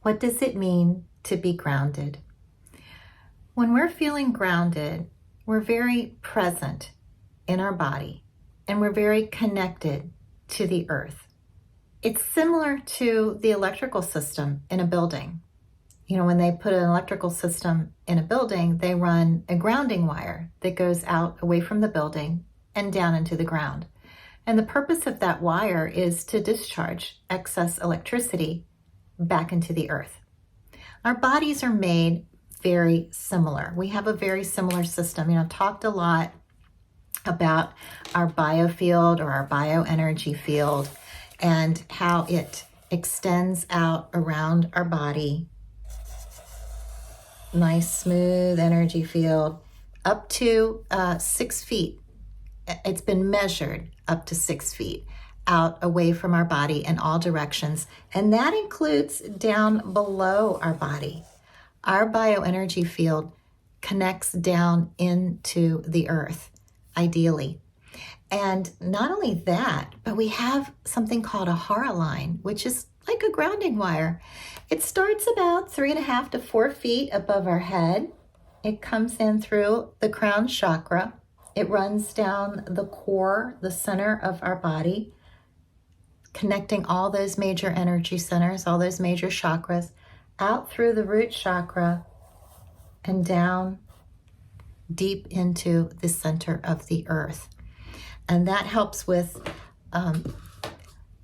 What does it mean to be grounded? When we're feeling grounded, we're very present in our body and we're very connected to the earth. It's similar to the electrical system in a building. You know, when they put an electrical system in a building, they run a grounding wire that goes out away from the building and down into the ground. And the purpose of that wire is to discharge excess electricity back into the earth. Our bodies are made very similar. We have a very similar system. You know, I've talked a lot about our biofield or our bioenergy field and how it extends out around our body. Nice, smooth energy field up to 6 feet. It's been measured up to 6 feet out away from our body in all directions. And that includes down below our body. Our bioenergy field connects down into the earth, ideally. And not only that, but we have something called a Hara line, which is like a grounding wire. It starts about 3.5 to 4 feet above our head. It comes in through the crown chakra. It runs down the core, the center of our body, connecting all those major energy centers, all those major chakras, out through the root chakra and down deep into the center of the earth. And that helps with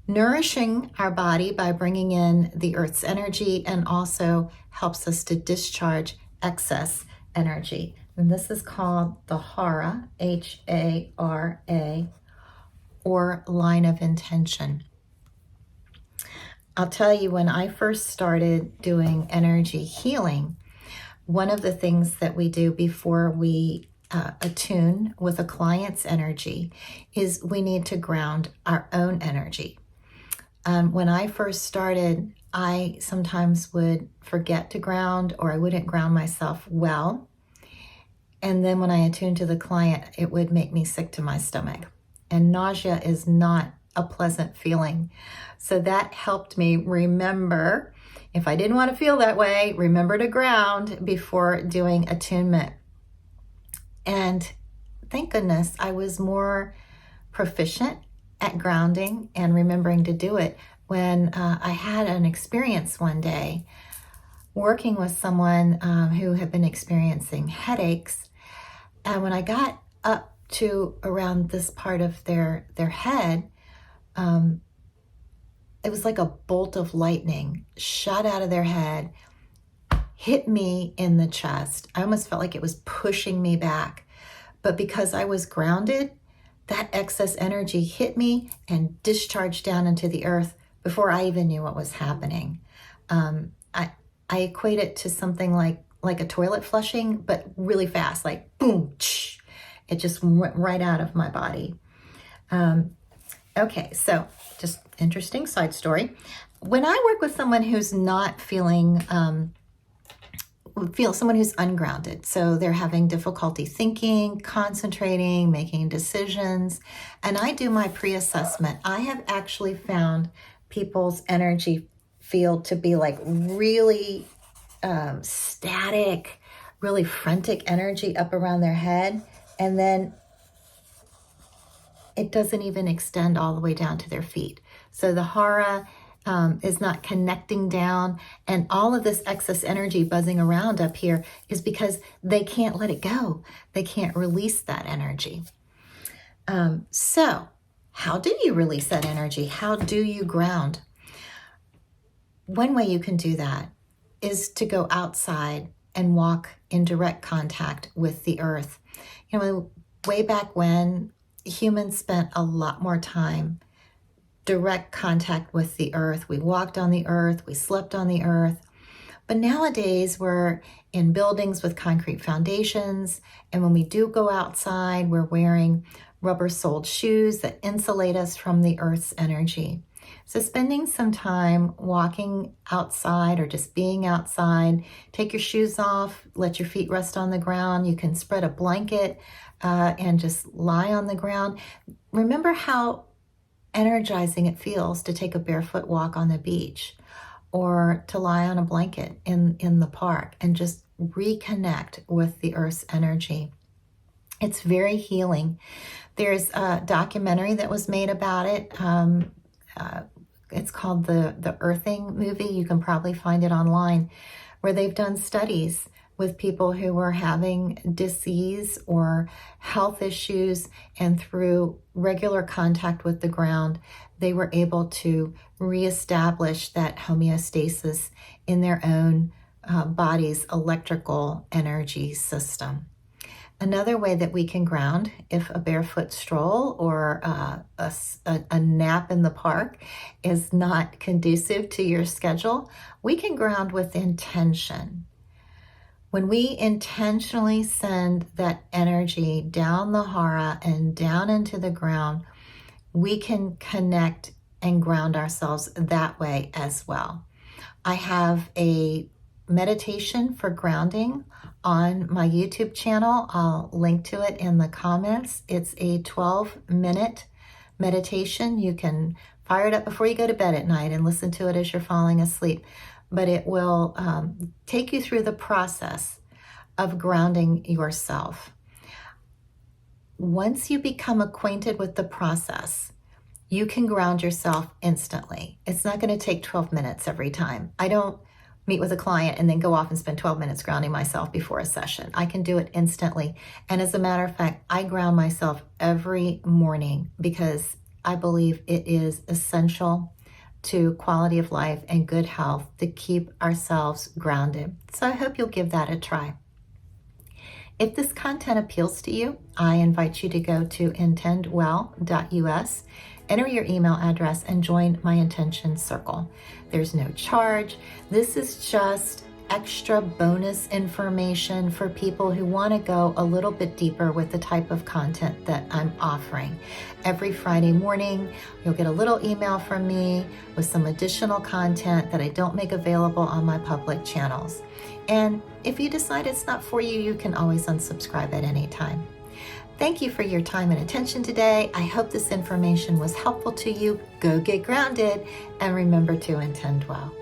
nourishing our body by bringing in the earth's energy and also helps us to discharge excess energy. And this is called the Hara, H-A-R-A, or line of intention. I'll tell you, when I first started doing energy healing, one of the things that we do before we attune with a client's energy is we need to ground our own energy. When I first started, I sometimes would forget to ground or I wouldn't ground myself well. And then when I attuned to the client, it would make me sick to my stomach. And nausea is not a pleasant feeling. So that helped me remember, if I didn't want to feel that way, remember to ground before doing attunement. And thank goodness I was more proficient at grounding and remembering to do it when I had an experience one day working with someone who had been experiencing headaches. And when I got up to around this part of their head, it was like a bolt of lightning shot out of their head, hit me in the chest. I almost felt like it was pushing me back. But because I was grounded, that excess energy hit me and discharged down into the earth before I even knew what was happening. I equate it to something like a toilet flushing, but really fast, like boom, tsh, it just went right out of my body. Okay, so just interesting side story. When I work with someone who's not feeling, someone who's ungrounded, so they're having difficulty thinking, concentrating, making decisions, and I do my pre-assessment, I have actually found people's energy field to be like really static, really frantic energy up around their head, and then it doesn't even extend all the way down to their feet. So the Hara is not connecting down, and all of this excess energy buzzing around up here is because they can't let it go. They can't release that energy. So how do you release that energy? How do you ground? One way you can do that is to go outside and walk in direct contact with the earth. You know, way back when, humans spent a lot more time direct contact with the earth. We walked on the earth, we slept on the earth. But nowadays we're in buildings with concrete foundations, and when we do go outside, we're wearing rubber-soled shoes that insulate us from the earth's energy. So spending some time walking outside or just being outside, take your shoes off, let your feet rest on the ground. You can spread a blanket and just lie on the ground. Remember how energizing it feels to take a barefoot walk on the beach, or to lie on a blanket in the park and just reconnect with the earth's energy. It's very healing. There's a documentary that was made about it. It's called the Earthing movie. You can probably find it online, where they've done studies with people who were having disease or health issues, and through regular contact with the ground, they were able to reestablish that homeostasis in their own body's electrical energy system. Another way that we can ground, if a barefoot stroll or a nap in the park is not conducive to your schedule, we can ground with intention. When we intentionally send that energy down the Hara and down into the ground, we can connect and ground ourselves that way as well. I have a meditation for grounding on my YouTube channel. I'll link to it in the comments. It's a 12-minute meditation. You can fire it up before you go to bed at night and listen to it as you're falling asleep. But it will take you through the process of grounding yourself. Once you become acquainted with the process, you can ground yourself instantly. It's not going to take 12 minutes every time. I don't meet with a client and then go off and spend 12 minutes grounding myself before a session. I can do it instantly. And as a matter of fact, I ground myself every morning because I believe it is essential to quality of life and good health to keep ourselves grounded. So I hope you'll give that a try. If this content appeals to you, I invite you to go to intendwell.us, enter your email address, and join my intention circle. There's no charge. This is just extra bonus information for people who want to go a little bit deeper with the type of content that I'm offering. Every Friday morning, you'll get a little email from me with some additional content that I don't make available on my public channels. And if you decide it's not for you, you can always unsubscribe at any time. Thank you for your time and attention today. I hope this information was helpful to you. Go get grounded and remember to intend well.